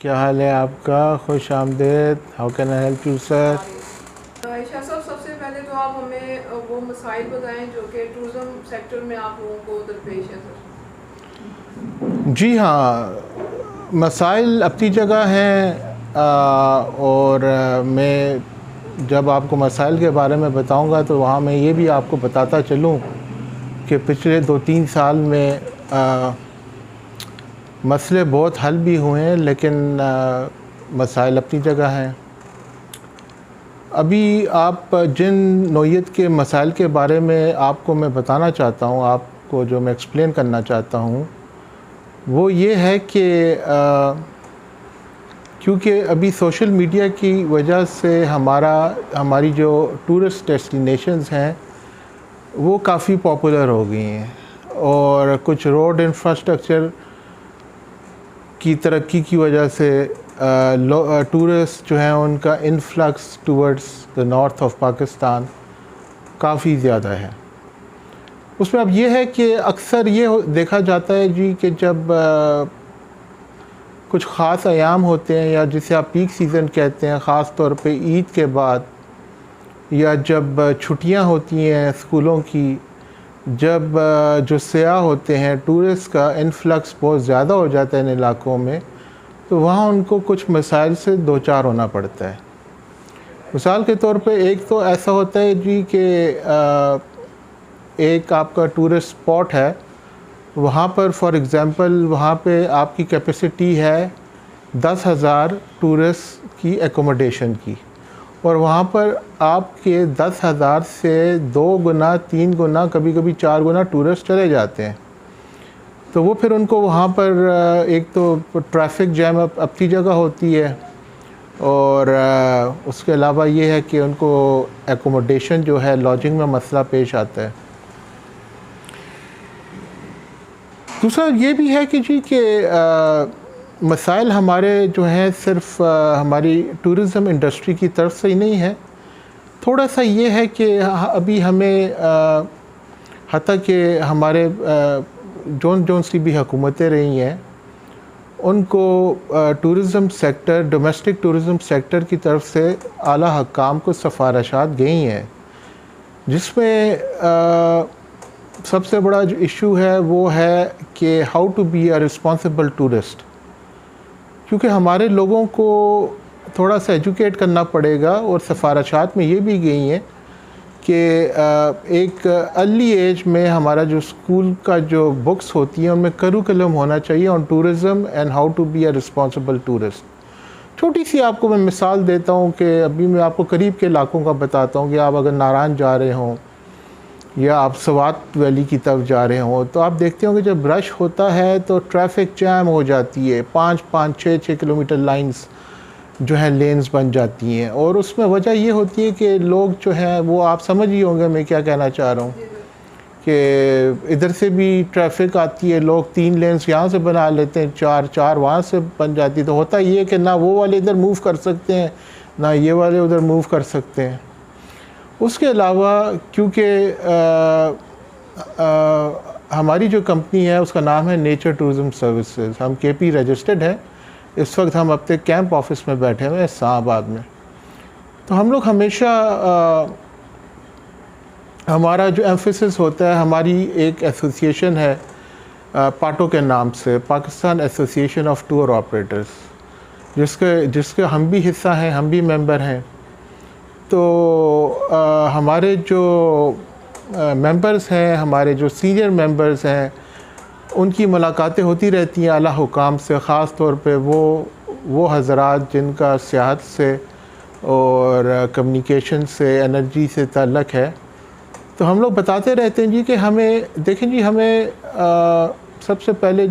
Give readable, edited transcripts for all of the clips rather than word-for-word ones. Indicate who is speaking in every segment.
Speaker 1: क्या हाल है आपका? खुश आमदेद। How can I help you sir?
Speaker 2: Ayesha साहब, सबसे पहले तो आप हमें वो मसाइल बताएं जो कि टूरिज़्म सेक्टर में आप लोगों को दरपेश है सर।
Speaker 1: जी हाँ, मसाइल अपनी जगह हैं और मैं जब आपको मसाइल के बारे में बताऊंगा तो वहाँ मैं ये भी आपको बताता चलूँ कि पिछले 2-3 साल में मसले बहुत हल भी हुए हैं, लेकिन मसाइल अपनी जगह हैं। अभी आप जिन नौइयत के मसाइल के बारे में आपको मैं बताना चाहता हूँ, आपको जो मैं एक्सप्लेन करना चाहता हूँ, वो ये है कि क्योंकि अभी सोशल मीडिया की वजह से हमारी जो टूरिस्ट डेस्टिनेशंस हैं वो काफ़ी पॉपुलर हो गई हैं और कुछ रोड इंफ्रास्ट्रक्चर की तरक्की की वजह से टूरिस्ट जो हैं उनका influx towards the north of Pakistan काफ़ी ज़्यादा है। उसमें अब ये है कि अक्सर ये देखा जाता है जी कि जब कुछ ख़ास अयाम होते हैं या जिसे आप पीक सीज़न कहते हैं, ख़ास तौर पे ईद के बाद या जब छुट्टियां होती हैं स्कूलों की, जब जो सयाह होते हैं, टूरिस्ट का इन्फ्लक्स बहुत ज़्यादा हो जाता है इन इलाक़ों में, तो वहाँ उनको कुछ मसाइल से दो चार होना पड़ता है। मिसाल के तौर पे एक तो ऐसा होता है जी कि एक आपका टूरिस्ट स्पॉट है, वहाँ पर फॉर एग्ज़ाम्पल वहाँ पे आपकी कैपेसिटी है 10,000 टूरिस्ट की एकोमोडेशन की, और वहाँ पर आपके 10,000 से 2 गुना 3 गुना कभी कभी 4 गुना टूरिस्ट चले जाते हैं। तो वो फिर उनको वहाँ पर एक तो ट्रैफिक जैम अपनी जगह होती है, और उसके अलावा ये है कि उनको एकोमोडेशन जो है, लॉजिंग में मसला पेश आता है। दूसरा ये भी है कि जी कि मसाइल हमारे जो हैं सिर्फ हमारी टूरिज़म इंडस्ट्री की तरफ से ही नहीं है। थोड़ा सा ये है कि अभी हमें हत्ता कि हमारे जोन सी भी हुकूमतें रही हैं, उनको tourism sector, domestic tourism sector की तरफ से आला हकाम को सिफारिशात गई हैं, जिसमें सबसे बड़ा जो इशू है वो है कि how to be a responsible tourist. क्योंकि हमारे लोगों को थोड़ा सा एजुकेट करना पड़ेगा, और सिफारिशात में ये भी गई हैं कि एक अर्ली एज में हमारा जो स्कूल का जो बुक्स होती हैं उनमें करिकुलम होना चाहिए on tourism and how to be a responsible tourist. छोटी सी आपको मैं मिसाल देता हूँ कि अभी मैं आपको करीब के इलाकों का बताता हूँ कि आप अगर नारायण जा रहे हों या आप स्वात वैली की तरफ जा रहे हों, तो आप देखते होंगे जब रश होता है तो ट्रैफिक जैम हो जाती है, 5-5, 6-6 किलोमीटर लाइंस जो है लेन्स बन जाती हैं। और उसमें वजह ये होती है कि लोग जो हैं वो, आप समझ ही होंगे मैं क्या कहना चाह रहा हूँ, कि इधर से भी ट्रैफिक आती है, लोग 3 लेन्स यहाँ से बना लेते हैं, 4 वहाँ से बन जाती है। तो होता ये है कि ना वो वाले इधर मूव कर सकते हैं, ना ये वाले उधर मूव कर सकते हैं। उसके अलावा क्योंकि हमारी जो कंपनी है उसका नाम है नेचर टूरिज़म सर्विसेज, हम KP रजिस्टर्ड हैं। इस वक्त हम अपने कैंप ऑफिस में बैठे हुए हैं इस्लामाबाद में। तो हम लोग हमेशा हमारा जो एम्फेसिस होता है, हमारी एक एसोसिएशन है पाटो के नाम से, Pakistan association of tour operators, जिसके हम भी हिस्सा हैं, हम भी मेंबर हैं। तो हमारे जो मेंबर्स हैं, हमारे जो सीनियर मेंबर्स हैं, उनकी मुलाकातें होती रहती हैं आला हुकाम से, ख़ास तौर पे वो हज़रात जिनका सियाहत से और कम्युनिकेशन से, एनर्जी से ताल्लुक़ है। तो हम लोग बताते रहते हैं जी कि हमें देखें जी, हमें सबसे पहले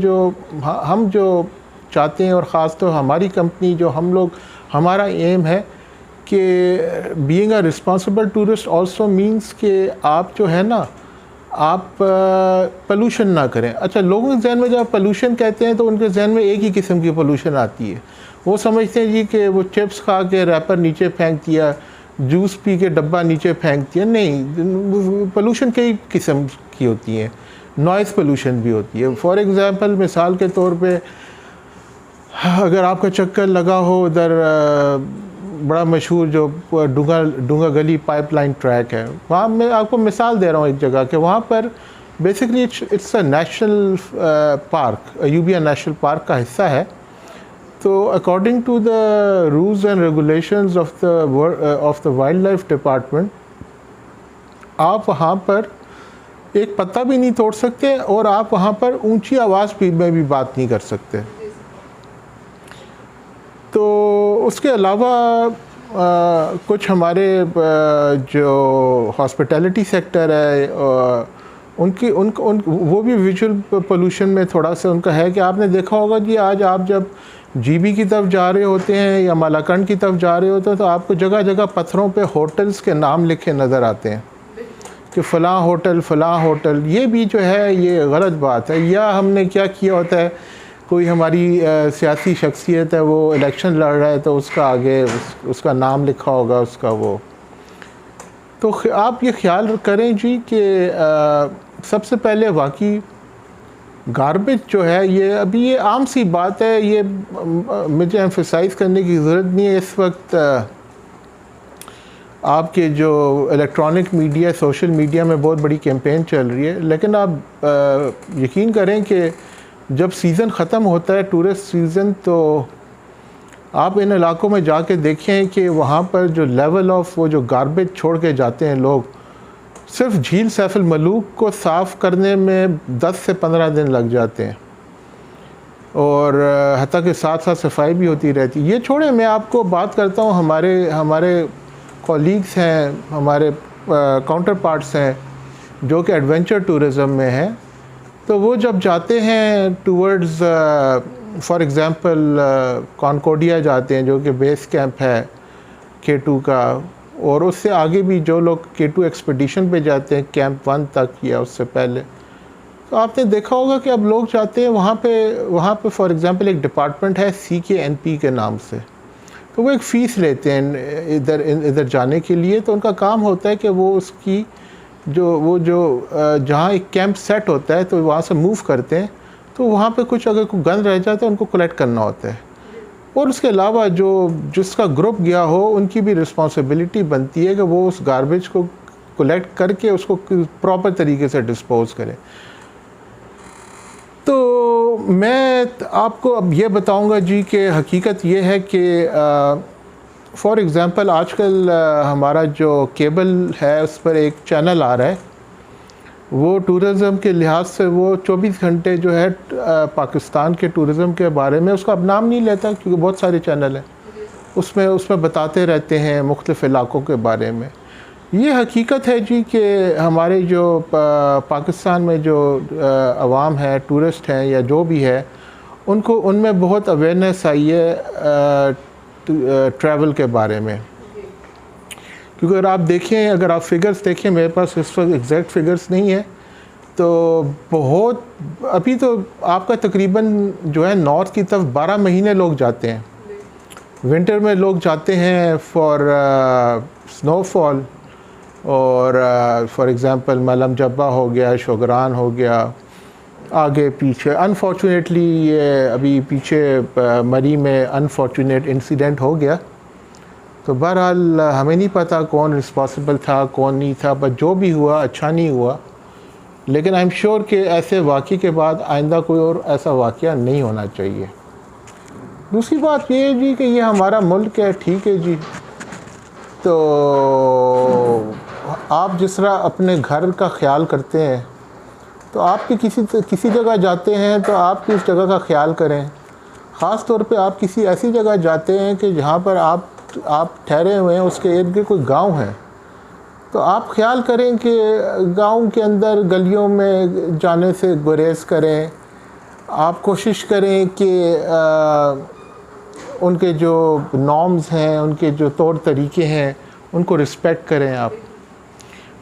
Speaker 1: हम जो चाहते हैं, और ख़ास तौर हमारी कंपनी जो हमारा एम है कि being a responsible tourist also means कि आप जो है ना, आप पोल्यूशन ना करें। अच्छा, लोगों के जहन में जब पोल्यूशन कहते हैं तो उनके जहन में एक ही किस्म की पोल्यूशन आती है। वो समझते हैं जी कि वो चिप्स खा के रैपर नीचे फेंक दिया, जूस पी के डब्बा नीचे फेंक दिया। नहीं, पोल्यूशन कई किस्म की होती है, नॉइज़ पोल्यूशन भी होती है। फॉर एग्ज़ाम्पल, मिसाल के तौर पे अगर आपका चक्कर लगा हो उधर बड़ा मशहूर जो डूंगा गली पाइपलाइन ट्रैक है, वहाँ मैं आपको मिसाल दे रहा हूँ एक जगह के, वहाँ पर basically it's a national park, Ayubia national park का हिस्सा है। तो according to the rules and regulations of the wildlife department, आप वहाँ पर एक पत्ता भी नहीं तोड़ सकते और आप वहाँ पर ऊंची आवाज़ में भी बात नहीं कर सकते। तो उसके अलावा कुछ हमारे जो हॉस्पिटैलिटी सेक्टर है वो भी विजुअल पोल्यूशन में थोड़ा सा उनका है कि आपने देखा होगा कि आज आप जब जीबी की तरफ जा रहे होते हैं या मालाकंड की तरफ जा रहे होते हैं तो आपको जगह जगह पत्थरों पे होटल्स के नाम लिखे नज़र आते हैं कि फ़लाँ होटल। ये भी जो है ये गलत बात है। या हमने क्या किया होता है, कोई हमारी सियासी शख्सियत है वो इलेक्शन लड़ रहा है तो उसका आगे उसका नाम लिखा होगा उसका वो। तो आप ये ख्याल करें जी कि सबसे पहले वाकई गार्बेज जो है ये अभी ये आम सी बात है, ये मुझे एम्फसाइज़ करने की ज़रूरत नहीं है। इस वक्त आपके जो इलेक्ट्रॉनिक मीडिया, सोशल मीडिया में बहुत बड़ी कैंपेन चल रही है, लेकिन आप यकीन करें कि जब सीज़न ख़त्म होता है, टूरिस्ट सीज़न, तो आप इन इलाकों में जाके देखें कि वहाँ पर जो लेवल ऑफ वो जो गार्बेज छोड़ के जाते हैं लोग, सिर्फ झील सैफ अल मलूक को साफ़ करने में 10 से 15 दिन लग जाते हैं और हत्ता के साथ साथ सफाई भी होती रहती है। ये छोड़े, मैं आपको बात करता हूँ हमारे कॉलीग्स हैं, हमारे काउंटर पार्ट्स हैं जो कि एडवेंचर टूरिज़म में हैं। तो वो जब जाते हैं टूवर्ड्स फॉर एग्ज़ाम्पल कॉनकोडिया जाते हैं जो कि बेस कैंप है K2 का, और उससे आगे भी जो लोग K2 एक्सपीडिशन पे जाते हैं कैंप 1 तक या उससे पहले, तो आपने देखा होगा कि अब लोग जाते हैं वहाँ पे फॉर एग्ज़ाम्पल एक डिपार्टमेंट है CKNP के नाम से, तो वो एक फ़ीस लेते हैं इधर जाने के लिए। तो उनका काम होता है कि वो उसकी जो जहाँ एक कैंप सेट होता है तो वहाँ से मूव करते हैं, तो वहाँ पे कुछ अगर कोई गंद रह जाता है उनको कलेक्ट करना होता है। और उसके अलावा जिसका ग्रुप गया हो उनकी भी रिस्पॉन्सिबिलिटी बनती है कि वो उस गार्बेज को कलेक्ट करके उसको प्रॉपर तरीके से डिस्पोज करें। तो मैं आपको अब ये बताऊंगा जी कि हकीकत ये है कि फॉर एग्ज़ाम्पल आजकल हमारा जो केबल है उस पर एक चैनल आ रहा है, वो टूरिज़म के लिहाज से वो 24 घंटे जो है पाकिस्तान के टूरिज़म के बारे में, उसका अब नाम नहीं लेता क्योंकि बहुत सारे चैनल हैं, उसमें बताते रहते हैं मुख्तलिफ़ इलाक़ों के बारे में। ये हकीकत है जी कि हमारे जो पाकिस्तान में जो अवाम है, टूरिस्ट हैं या जो भी है, उनमें बहुत अवेयरनेस आई है ट्रैवल के बारे में। क्योंकि अगर आप फिगर्स देखें, मेरे पास इस वक्त एग्जैक्ट फिगर्स नहीं है, तो बहुत अभी तो आपका तकरीबन जो है नॉर्थ की तरफ 12 महीने लोग जाते हैं। विंटर में लोग जाते हैं फॉर स्नोफॉल, और फॉर एग्ज़ाम्पल मलम जब्बा हो गया, शोगरान हो गया, आगे पीछे। अनफॉर्चुनेटली ये अभी पीछे मरी में अनफॉर्चुनेट इंसिडेंट हो गया, तो बहरहाल हमें नहीं पता कौन रिस्पॉन्सिबल था कौन नहीं था, बट जो भी हुआ अच्छा नहीं हुआ। लेकिन आई एम श्योर कि ऐसे वाक़े के बाद आइंदा कोई और ऐसा वाक़या नहीं होना चाहिए। दूसरी बात ये है जी कि ये हमारा मुल्क है, ठीक है जी, तो आप जिस तरह अपने घर का ख्याल करते हैं, तो आपके किसी जगह जाते हैं तो आप उस जगह का ख्याल करें। ख़ास तौर पे आप किसी ऐसी जगह जाते हैं कि जहाँ पर आप ठहरे हुए हैं, उसके इर्द गिर्द कोई गांव है, तो आप ख्याल करें कि गांव के अंदर गलियों में जाने से गुरेज करें। आप कोशिश करें कि उनके जो नॉर्म्स हैं, उनके जो तौर तरीके हैं, उनको रिस्पेक्ट करें। आप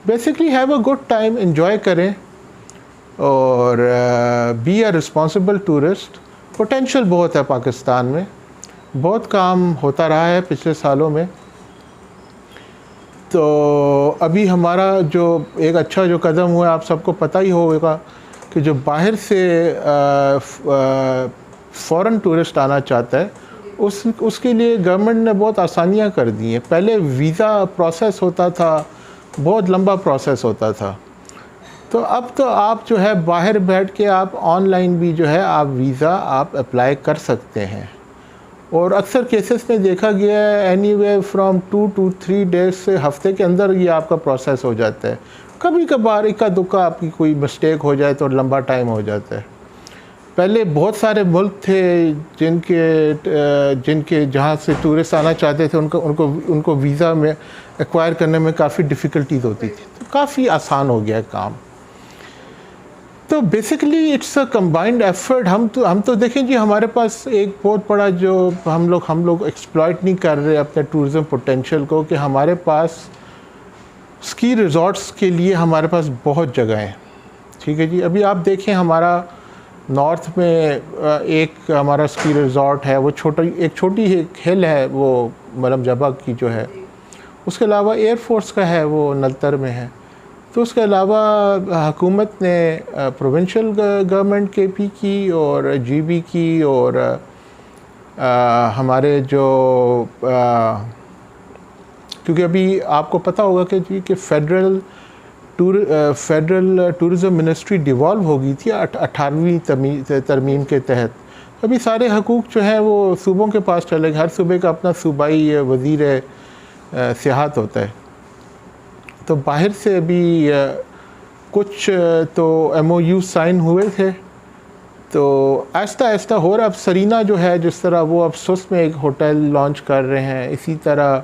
Speaker 1: basically have a good time, enjoy करें और B a responsible tourist. Potential बहुत है पाकिस्तान में, बहुत काम होता रहा है पिछले सालों में। तो अभी हमारा जो एक अच्छा जो कदम हुआ, आप सबको पता ही होगा कि जो बाहर से फ़ौरन टूरिस्ट आना चाहता है, उसके लिए गवर्नमेंट ने बहुत आसानियाँ कर दी हैं। पहले वीज़ा प्रोसेस होता था, बहुत लंबा प्रोसेस होता था, तो अब तो आप जो है बाहर बैठ के आप ऑनलाइन भी जो है आप वीज़ा आप अप्लाई कर सकते हैं। और अक्सर केसेस में देखा गया है एनीवेयर फ्रॉम 2 to 3 डेज़ से हफ्ते के अंदर ये आपका प्रोसेस हो जाता है। कभी कभार इक्का दुक्का आपकी कोई मिस्टेक हो जाए तो लंबा टाइम हो जाता है। पहले बहुत सारे मुल्क थे जिनके जहाँ से टूरिस्ट आना चाहते थे, उनको वीज़ा में एक्वायर करने में काफ़ी डिफ़िकल्टीज होती थी, तो काफ़ी आसान हो गया काम। तो basically it's a combined effort. हम तो देखें जी, हमारे पास एक बहुत बड़ा जो हम लोग एक्सप्लॉइट नहीं कर रहे अपने टूरिज़म पोटेंशियल को, कि हमारे पास स्की रिज़ॉर्ट्स के लिए हमारे पास बहुत जगह हैं। ठीक है जी, अभी आप देखें हमारा नॉर्थ में एक हमारा स्की रिज़ॉर्ट है, वो एक छोटी हिल है, वो मलम जबा की जो है। उसके अलावा एयरफोर्स का है, वो नलतर में है। तो उसके अलावा हुकूमत ने प्रोविंशियल गवर्नमेंट KP की और GB की और हमारे जो क्योंकि अभी आपको पता होगा कि फेडरल टूरिज़म मिनिस्ट्री डिवॉल्व हो गई थी 18वीं तरमीम के तहत। अभी सारे हकूक़ जो हैं वो सूबों के पास चले गए। हर सूबे का अपना सूबाई वज़ीर सियाहत होता है। तो बाहर से अभी कुछ तो MOU साइन हुए थे, तो आहिस्ता आहिस्ता हो रहा। अब सरीना जो है, जिस तरह वो अब सुस्त में एक होटल लॉन्च कर रहे हैं, इसी तरह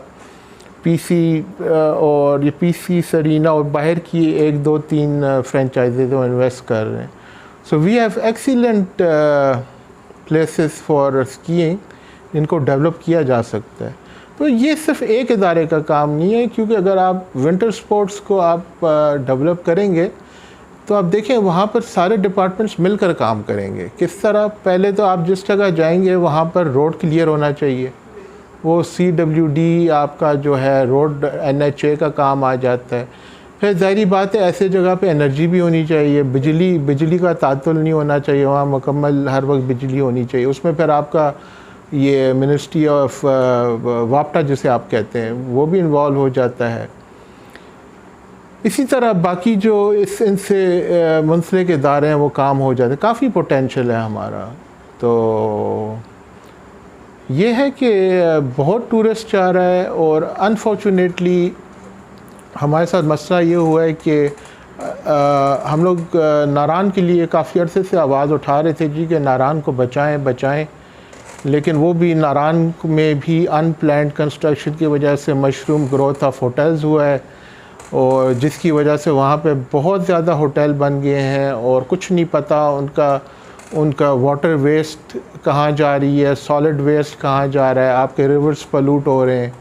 Speaker 1: PC और ये PC सरीना और बाहर की 1 2 3 फ्रेंचाइजेज वो इन्वेस्ट कर रहे हैं। So we have excellent places for skiing, इनको डेवलप किया जा सकता है। तो ये सिर्फ एक इदारे का काम नहीं है, क्योंकि अगर आप विंटर स्पोर्ट्स को आप डेवलप करेंगे तो आप देखें वहाँ पर सारे डिपार्टमेंट्स मिलकर काम करेंगे। किस तरह? पहले तो आप जिस जगह जाएंगे वहाँ पर रोड क्लियर होना चाहिए, वो CWD आपका जो है रोड NHA का काम आ जाता है। फिर ज़ाहिरी बात है ऐसे जगह पे एनर्जी भी होनी चाहिए, बिजली का तातुल नहीं होना चाहिए, वहाँ मुकम्मल हर वक्त बिजली होनी चाहिए। उसमें फिर आपका ये मिनिस्ट्री ऑफ वापटा जिसे आप कहते हैं वो भी इन्वॉल्व हो जाता है। इसी तरह बाकी जो इनसे मुंसलिक इदारे हैं वो काम हो जाते हैं। काफ़ी पोटेंशियल है हमारा। तो ये है कि बहुत टूरिस्ट जा रहा है, और अनफॉर्चुनेटली हमारे साथ मसला ये हुआ है कि हम लोग नारान के लिए काफ़ी अरसे से आवाज़ उठा रहे थे जी कि नारान को बचाएं, लेकिन वो भी नारान में भी अनप्लान्ड कंस्ट्रक्शन की वजह से मशरूम ग्रोथ ऑफ होटल्स हुआ है, और जिसकी वजह से वहाँ पे बहुत ज़्यादा होटल बन गए हैं और कुछ नहीं पता उनका वाटर वेस्ट कहाँ जा रही है, सॉलिड वेस्ट कहाँ जा रहा है, आपके रिवर्स पलूट हो रहे हैं।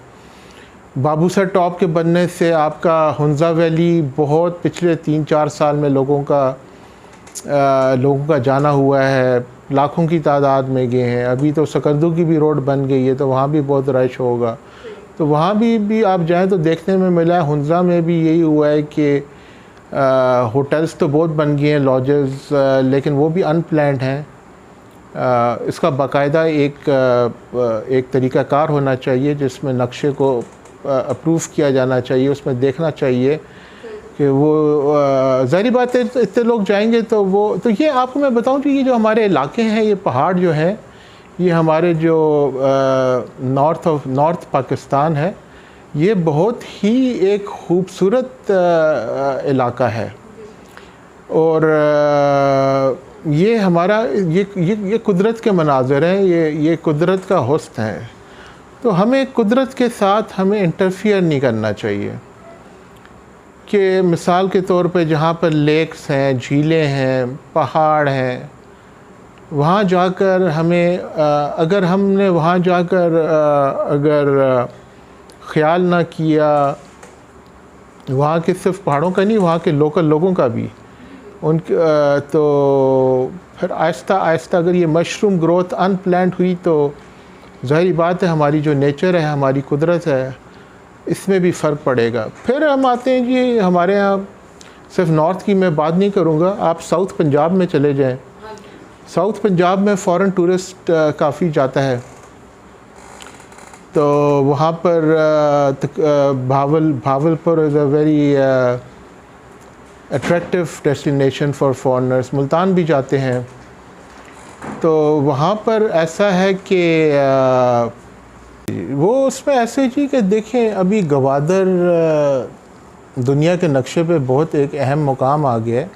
Speaker 1: बाबूसर टॉप के बनने से आपका हुंजा वैली बहुत पिछले 3-4 साल में लोगों का जाना हुआ है, लाखों की तादाद में गए हैं। अभी तो सकरदू की भी रोड बन गई है, तो वहाँ भी बहुत रश होगा। तो वहाँ भी आप जाएं तो देखने में मिला है, हुंजा में भी यही हुआ है कि होटल्स तो बहुत बन गए हैं, लॉजेस, लेकिन वो भी अनप्लान्ड हैं। इसका बाकायदा एक तरीक़ाकार होना चाहिए जिसमें नक्शे को अप्रूव किया जाना चाहिए, उसमें देखना चाहिए कि वो ज़ाहिर बात है इतने लोग जाएंगे तो ये आपको मैं बताऊं कि ये जो हमारे इलाके हैं, ये पहाड़ जो हैं, ये हमारे जो नॉर्थ पाकिस्तान है, ये बहुत ही एक खूबसूरत इलाका है। और ये हमारा ये कुदरत के मनाज़र हैं, ये कुदरत का हुस्न है। तो हमें कुदरत के साथ हमें इंटरफियर नहीं करना चाहिए। कि मिसाल के तौर पे जहाँ पर लेक्स हैं, झीलें हैं, पहाड़ हैं, वहाँ जाकर हमें अगर हमने वहाँ जाकर अगर ख़याल ना किया, वहाँ के सिर्फ पहाड़ों का नहीं, वहाँ के लोकल लोगों का भी, तो फिर आहिस्ता आहिस्ता अगर ये मशरूम ग्रोथ अनप्लान्ड हुई तो ज़ाहिर बात है हमारी जो नेचर है, हमारी कुदरत है, इसमें भी फ़र्क पड़ेगा। फिर हम आते हैं जी हमारे यहाँ, सिर्फ नॉर्थ की मैं बात नहीं करूँगा, आप साउथ पंजाब में चले जाएं। साउथ पंजाब में फ़ॉरेन टूरिस्ट काफ़ी जाता है, तो वहाँ पर Bahawalpur is a very attractive destination for foreigners. Multan भी जाते हैं। तो वहाँ पर ऐसा है कि वो उसमें ऐसे जी कि देखें अभी गवादर दुनिया के नक्शे पे बहुत एक अहम मुकाम आ गया है।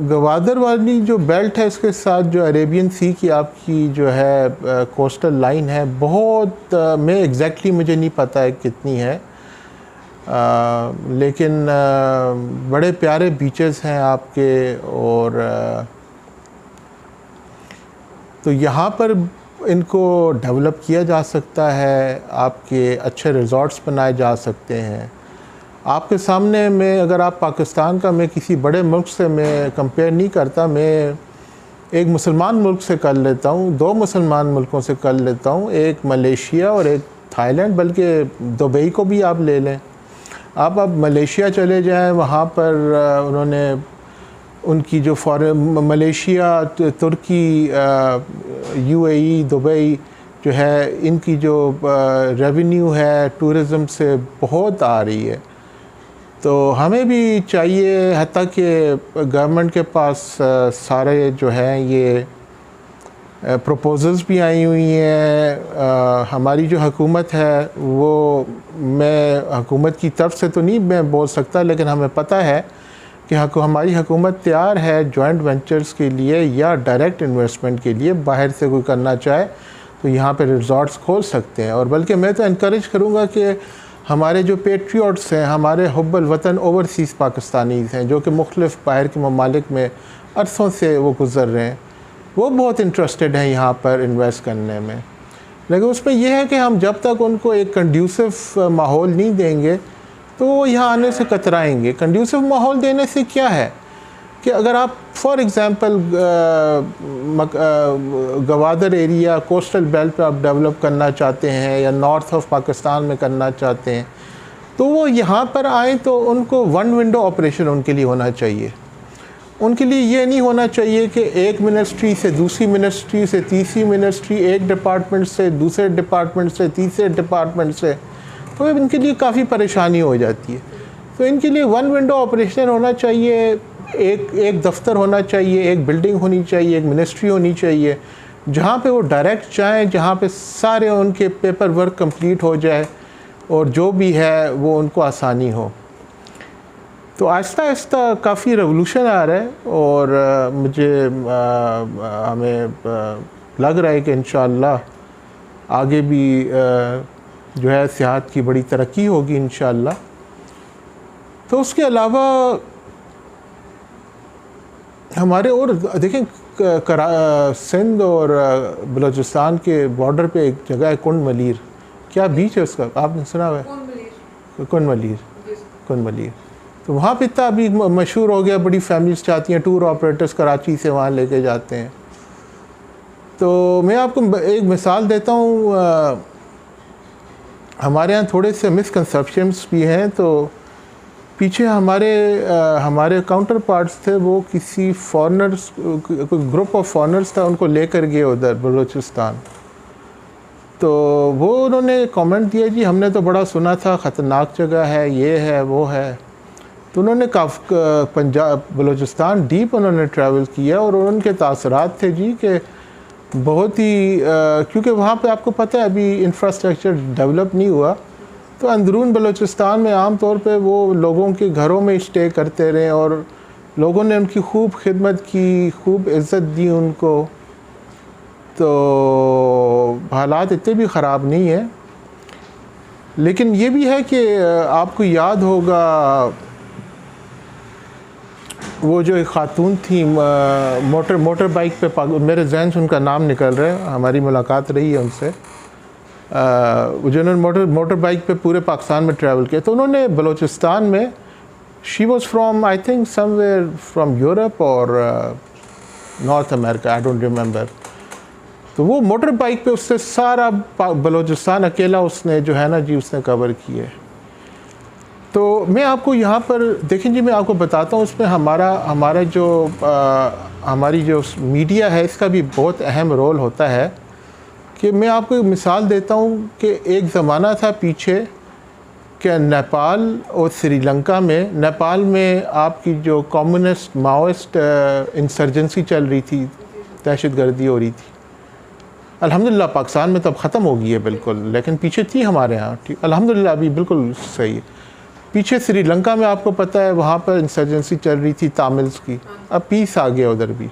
Speaker 1: गवादर वाली जो बेल्ट है इसके साथ जो अरेबियन सी की आपकी जो है कोस्टल लाइन है, बहुत मैं एग्जैक्टली मुझे नहीं पता है कितनी है, लेकिन बड़े प्यारे बीचेस हैं आपके। और तो यहाँ पर इनको डेवलप किया जा सकता है, आपके अच्छे रिज़ॉर्ट्स बनाए जा सकते हैं। आपके सामने में अगर आप पाकिस्तान का, मैं किसी बड़े मुल्क से मैं कंपेयर नहीं करता, मैं एक मुसलमान मुल्क से कर लेता हूँ, 2 मुसलमान मुल्कों से कर लेता हूँ, एक मलेशिया और एक थाईलैंड, बल्कि दुबई को भी आप ले लें। आप अब मलेशिया चले जाएं, वहाँ पर उन्होंने उनकी जो मलेशिया, तुर्की, UAE, दुबई जो है, इनकी जो रेवेन्यू है टूरिज़म से बहुत आ रही है। तो हमें भी चाहिए, हत्ता कि गवर्नमेंट के पास सारे जो हैं ये प्रपोजल्स भी आई हुई हैं। हमारी जो हुकूमत है वो, मैं हुकूमत की तरफ से तो नहीं मैं बोल सकता, लेकिन हमें पता है कि हमारी हुकूमत तैयार है जॉइंट वेंचर्स के लिए या डायरेक्ट इन्वेस्टमेंट के लिए। बाहर से कोई करना चाहे तो यहाँ पे रिज़ॉर्ट्स खोल सकते हैं। और बल्कि मैं तो इनकरेज करूँगा कि हमारे जो पेट्रियट्स हैं, हमारे हुब्बुल वतन ओवरसीज़ पाकिस्तानीज़ हैं, जो कि मुख्तलिफ़ बाहर के ममालिक में अरसों से वो गुज़र रहे हैं, वो बहुत इंटरेस्टेड हैं यहाँ पर इन्वेस्ट करने में। लेकिन उसमें यह है कि हम जब तक उनको एक कंड्यूसिव माहौल नहीं देंगे तो वो यहाँ आने से कतराएंगे। कंड्यूसिव माहौल देने से क्या है कि अगर आप for example Gwadar area, coastal belt पे आप डेवलप करना चाहते हैं या नॉर्थ ऑफ पाकिस्तान में करना चाहते हैं, तो वो यहाँ पर आएँ तो उनको वन विंडो ऑपरेशन उनके लिए होना चाहिए। उनके लिए ये नहीं होना चाहिए कि एक मिनिस्ट्री से दूसरी मिनिस्ट्री से तीसरी मिनिस्ट्री, एक डिपार्टमेंट से दूसरे डिपार्टमेंट से तीसरे डिपार्टमेंट से, तो इनके लिए काफ़ी परेशानी हो जाती है। तो इनके लिए वन विंडो ऑपरेशन होना चाहिए, एक दफ्तर होना चाहिए, एक बिल्डिंग होनी चाहिए, एक मिनिस्ट्री होनी चाहिए, जहाँ पे वो डायरेक्ट जाएँ, जहाँ पे सारे उनके पेपर वर्क कंप्लीट हो जाए और जो भी है वो उनको आसानी हो। तो आहिस्ता आहिस्ता काफ़ी रेवोल्यूशन आ रहा है और मुझे हमें लग रहा है कि इंशाअल्लाह आगे भी जो है सियाहत की बड़ी तरक्की होगी इंशाअल्लाह। तो उसके अलावा हमारे और देखें, सिंध और बलूचिस्तान के बॉर्डर पे एक जगह है कुंड मलीर, क्या बीच है उसका, आपने सुना हुआ है? कुंड मलीर। तो वहाँ पे इतना अभी मशहूर हो गया, बड़ी फैमिलीज चाहती हैं, टूर ऑपरेटर्स कराची से वहाँ लेके जाते हैं। तो मैं आपको एक मिसाल देता हूँ, हमारे यहाँ थोड़े से मिसकंसेप्शंस भी हैं। तो पीछे हमारे काउंटर पार्ट्स थे, वो किसी फॉरेनर्स, कोई ग्रुप ऑफ फॉरेनर्स था, उनको लेकर गए उधर बलूचिस्तान। तो वो उन्होंने कमेंट दिया, जी हमने तो बड़ा सुना था ख़तरनाक जगह है, ये है वो है। तो उन्होंने पंजाब बलूचिस्तान डीप उन्होंने ट्रैवल किया और उनके तासरात थे जी कि बहुत ही क्योंकि वहाँ पे आपको पता है अभी इंफ्रास्ट्रक्चर डेवलप नहीं हुआ, तो अंदरून बलूचिस्तान में आम तौर पे वो लोगों के घरों में स्टे करते रहे और लोगों ने उनकी खूब खिदमत की, खूब इज़्ज़त दी उनको। तो हालात इतने भी ख़राब नहीं है, लेकिन ये भी है कि आपको याद होगा वो जो एक ख़ातून थी मोटर बाइक पे, मेरे जहन से उनका नाम निकल रहा है, हमारी मुलाकात रही है उनसे, जिन्होंने मोटर बाइक पे पूरे पाकिस्तान में ट्रैवल किया। तो उन्होंने बलूचिस्तान में, she was from I think somewhere from Europe और North America, I don't remember. तो वो मोटर बाइक पे उससे सारा बलूचिस्तान अकेला उसने जो है ना जी उसने कवर किया। तो मैं आपको यहाँ पर देखें जी, मैं आपको बताता हूँ, उसमें हमारा जो हमारी जो मीडिया है इसका भी बहुत अहम रोल होता है। कि मैं आपको एक मिसाल देता हूँ कि एक ज़माना था पीछे कि नेपाल और श्रीलंका में, नेपाल में आपकी जो कम्युनिस्ट माओइस्ट इंसर्जेंसी चल रही थी, दहशतगर्दी हो रही थी। अल्हम्दुलिल्लाह पाकिस्तान में तब ख़त्म हो गई है बिल्कुल, लेकिन पीछे थी हमारे यहाँ, ठीक अल्हम्दुलिल्लाह अभी बिल्कुल सही है। पीछे श्रीलंका में आपको पता है वहाँ पर इंसर्जेंसी चल रही थी तामिल्स की, अब पीस आ गया उधर भी।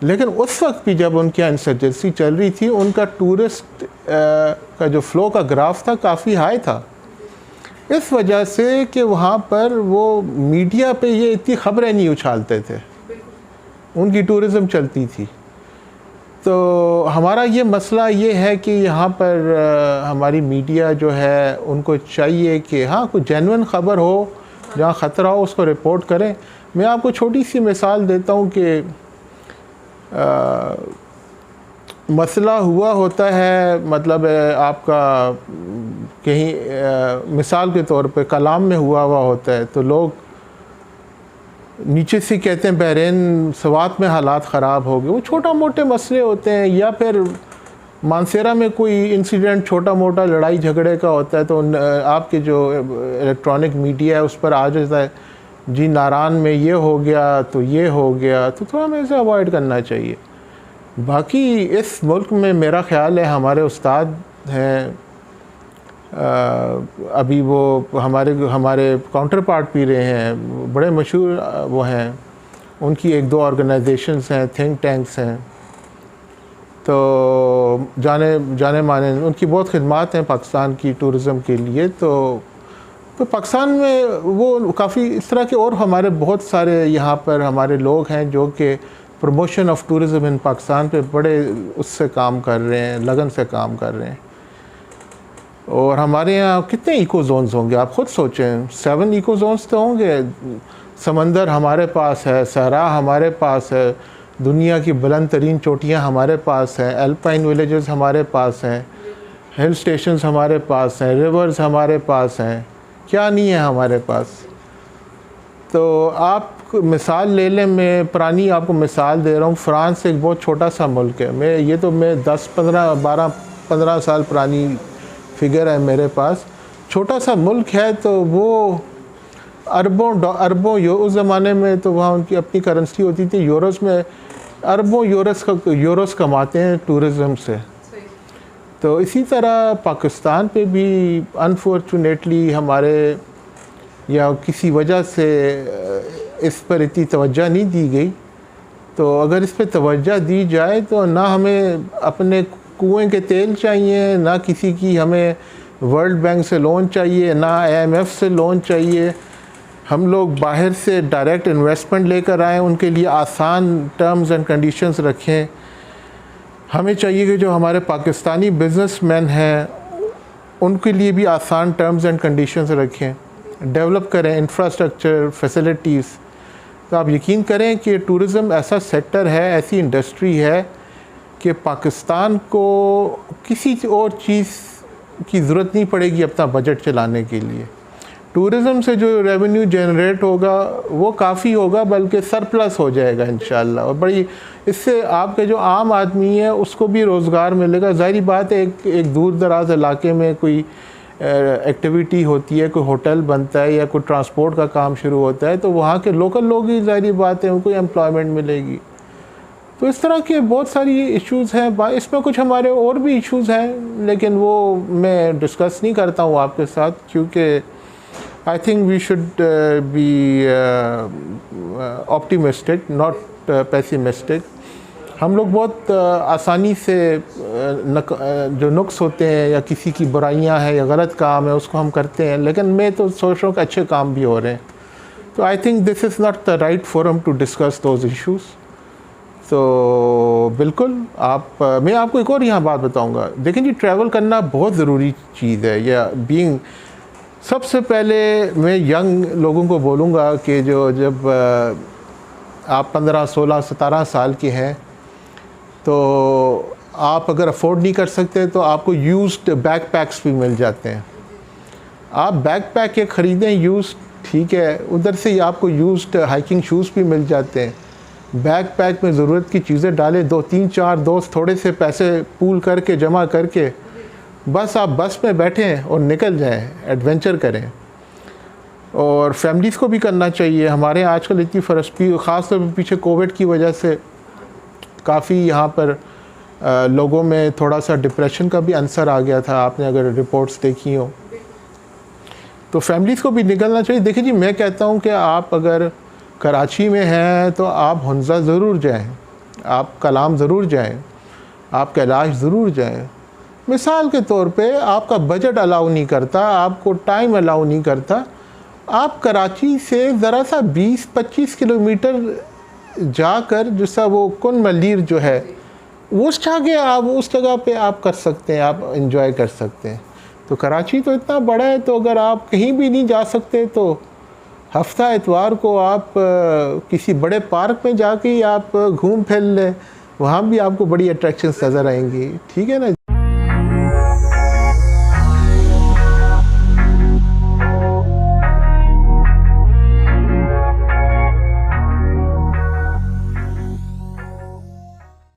Speaker 1: लेकिन उस वक्त भी जब उनके यहाँ इंसर्जेंसी चल रही थी, उनका टूरिस्ट का जो फ़्लो का ग्राफ था काफ़ी हाई था, इस वजह से कि वहाँ पर वो मीडिया पे ये इतनी ख़बरें नहीं उछालते थे, उनकी टूरिज़म चलती थी। तो हमारा ये मसला ये है कि यहाँ पर हमारी मीडिया जो है उनको चाहिए कि हाँ कोई जेन्युइन ख़बर हो, जहाँ ख़तरा हो उसको रिपोर्ट करें। मैं आपको छोटी सी मिसाल देता हूँ कि मसला हुआ होता है, मतलब आपका कहीं मिसाल के तौर पे कलाम में हुआ होता है, तो लोग नीचे से कहते हैं बहरीन सवात में हालात ख़राब हो गए, वो छोटा मोटे मसले होते हैं। या फिर मानसेरा में कोई इंसिडेंट छोटा मोटा लड़ाई झगड़े का होता है, तो आपके जो इलेक्ट्रॉनिक मीडिया है उस पर आ जाता है जी नारान में ये हो गया तो ये हो गया, तो थोड़ा हमें इसे अवॉइड करना चाहिए। बाकी इस मुल्क में मेरा ख़्याल है हमारे उस्ताद हैं, अभी वो हमारे काउंटर पार्ट पी रहे हैं, बड़े मशहूर वो हैं, उनकी एक दो ऑर्गेनाइजेशंस हैं, थिंक टैंक्स हैं, तो जाने माने उनकी बहुत खिदमत हैं पाकिस्तान की टूरिज़म के लिए। तो पाकिस्तान में वो काफ़ी इस तरह के और हमारे बहुत सारे यहाँ पर हमारे लोग हैं जो कि प्रमोशन ऑफ टूरिज़म इन पाकिस्तान पे बड़े उससे काम कर रहे हैं, लगन से काम कर रहे हैं। और हमारे यहाँ कितने इको जोन्स होंगे आप ख़ुद सोचें, 7 इको जोन्स तो होंगे। समंदर हमारे पास है, सहरा हमारे पास है, दुनिया की बुलंद तरीन चोटियाँ हमारे पास हैं, एल्पाइन विलेजेस हमारे पास हैं, हिल स्टेशंस हमारे पास हैं, रिवर्स हमारे पास हैं, क्या नहीं है हमारे पास। तो आप मिसाल ले लें, मैं पुरानी आपको मिसाल दे रहा हूँ, फ़्रांस एक बहुत छोटा सा मुल्क है, मैं 10-15 साल पुरानी फिगर है मेरे पास, छोटा सा मुल्क है, तो वो अरबों उस ज़माने में तो वहाँ उनकी अपनी करेंसी होती थी यूरोस में, अरबों यूरोस कमाते हैं टूरिज़म से। तो इसी तरह पाकिस्तान पे भी अनफॉर्चुनेटली हमारे या किसी वजह से इस पर इतनी तवज्जो नहीं दी गई। तो अगर इस पर तवज्जो दी जाए तो ना हमें अपने कुएं के तेल चाहिए, ना किसी की हमें वर्ल्ड बैंक से लोन चाहिए, ना IMF से लोन चाहिए। हम लोग बाहर से डायरेक्ट इन्वेस्टमेंट लेकर आएँ, उनके लिए आसान टर्म्स एंड कंडीशंस रखें। हमें चाहिए कि जो हमारे पाकिस्तानी बिजनेसमैन हैं उनके लिए भी आसान टर्म्स एंड कंडीशंस रखें, डेवलप करें इंफ्रास्ट्रक्चर फैसिलिटीज़। तो आप यकीन करें कि टूरिज़म ऐसा सेक्टर है, ऐसी इंडस्ट्री है कि पाकिस्तान को किसी और चीज़ की ज़रूरत नहीं पड़ेगी अपना बजट चलाने के लिए। टूरिज़म से जो रेवेन्यू जनरेट होगा वो काफ़ी होगा, बल्कि सरप्लस हो जाएगा इंशाल्लाह। और बड़ी इससे आपके जो आम आदमी है उसको भी रोज़गार मिलेगा। ज़ाहिर बात है एक दूर दराज इलाके में कोई एक्टिविटी होती है, कोई होटल बनता है या कोई ट्रांसपोर्ट का काम शुरू होता है, तो वहाँ के लोकल लोग ही ज़ाहिर बात है उनको एम्प्लॉयमेंट मिलेगी। तो इस तरह के बहुत सारी इश्यूज़ हैं, इसमें कुछ हमारे और भी इश्यूज़ हैं, लेकिन वो मैं डिस्कस नहीं करता हूँ आपके साथ, क्योंकि I think we should be optimistic not pessimistic. हम लोग बहुत आसानी से जो नुक्स होते हैं या किसी की बुराइयां हैं या गलत काम है उसको हम करते हैं, लेकिन मैं तो सोच रहा हूँ कि अच्छे काम भी हो रहे हैं। तो I think this is not the right forum to discuss those issues. तो बिल्कुल मैं आपको एक और यहाँ बात बताऊँगा। देखें जी, ट्रैवल करना बहुत ज़रूरी चीज़ है। या बीइंग सबसे पहले मैं यंग लोगों को बोलूँगा कि जब आप 15, 16, 17 साल के हैं तो आप अगर अफोर्ड नहीं कर सकते तो आपको यूज्ड बैकपैक्स भी मिल जाते हैं। आप बैकपैक एक ख़रीदें यूज्ड, ठीक है, उधर से ही आपको यूज्ड हाइकिंग शूज़ भी मिल जाते हैं। बैग पैक में ज़रूरत की चीज़ें डालें, 2-3-4 दोस्त थोड़े से पैसे पूल करके जमा करके बस आप बस में बैठें और निकल जाएं, एडवेंचर करें। और फैमिलीज़ को भी करना चाहिए। हमारे यहाँ आजकल इतनी ख़ास तौर पर पीछे कोविड की वजह से काफ़ी यहाँ पर लोगों में थोड़ा सा डिप्रेशन का भी अंसर आ गया था, आपने अगर रिपोर्ट्स देखी हो तो फैमिलीज़ को भी निकलना चाहिए। देखिए जी, मैं कहता हूँ कि आप अगर कराची में हैं तो आप हुंज़ा ज़रूर जाएं, आप कलाम ज़रूर जाएं, आप कैलाश ज़रूर जाएं। मिसाल के तौर पे आपका बजट अलाउ नहीं करता, आपको टाइम अलाउ नहीं करता, आप कराची से ज़रा सा 20-25 किलोमीटर जाकर जैसा वो कुन मलीर जो है उस जगह पे आप कर सकते हैं, आप एंजॉय कर सकते हैं। तो कराची तो इतना बड़ा है, तो अगर आप कहीं भी नहीं जा सकते तो हफ्ता इतवार को आप किसी बड़े पार्क में जाके आप घूम फिर लें, वहाँ भी आपको बड़ी अट्रैक्शंस नज़र आएंगी। ठीक है ना।